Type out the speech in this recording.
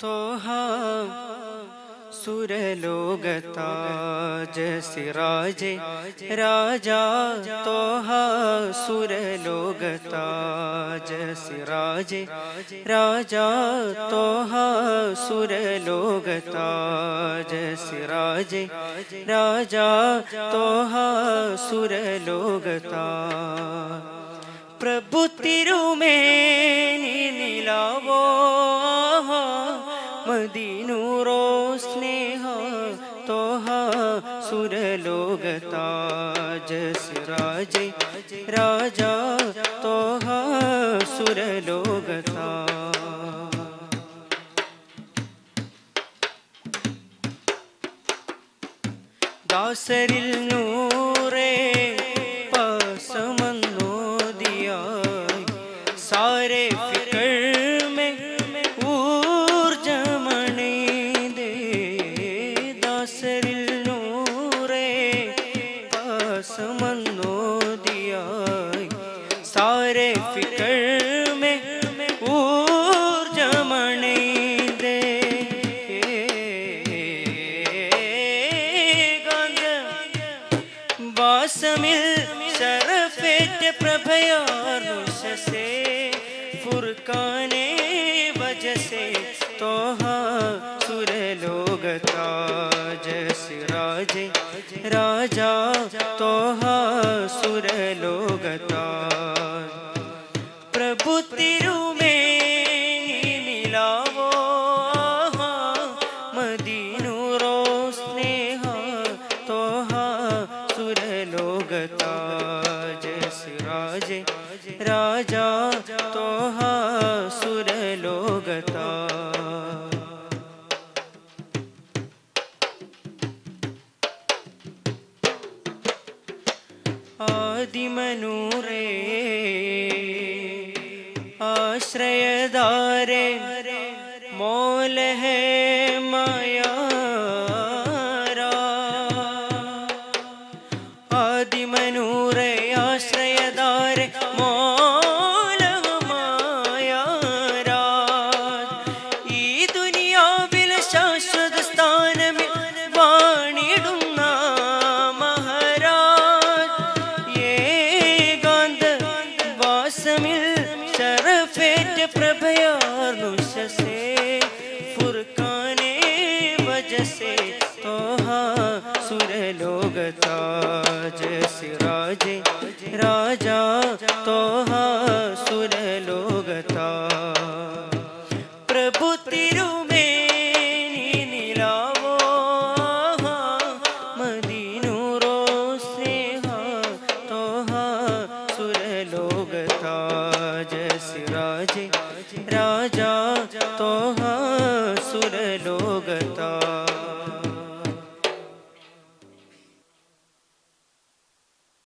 തോഹാ സുരലോകതാജ സിറാജെ രാജാ തോഹാ സുരലോകതാജ സിറാജെ രാജാ തോഹാ സുരലോകതാജ സിറാജെ രാജാ തോഹാ സുരലോകതാ പ്രഭു തിരുമേനി നിലാവോ മദീനൂറോ സ്നേഹ തോഹാ സുരലോകതാജ സിറാജെ രാജാ തോഹാ സുരലോകതാ ദാസരിൽ നൂറേ सारे फिकर में ऊर्जमणि दे दासरिल नूरे पासमनो दिया सारे फिकर में ऊर्जमणि दे बासमिल शरफेट प्रभयार से फुरकाने वजह से तोहा सुरलोकताज सिराजे राजा तोहा सुरलोकता प्रभु तिरुमेनी निलावो मदीनूरो स्नेह तोहा सुरलोकताज सिराजे राजा तोहा सुरलोकता आदिमनूरे आश्रयदारे मोल है मायारा आदिमनूरे आश्रयदारे से फुरकाने वजह से तोहा सुरलोकताज सिराजे राजा तोहा सुरलोकता प्रभु तिरुमेनी निलावो मदीनूरो स्नेह तोहा सुरलोकताज सिराजे राजा तोहा सुरलोकता।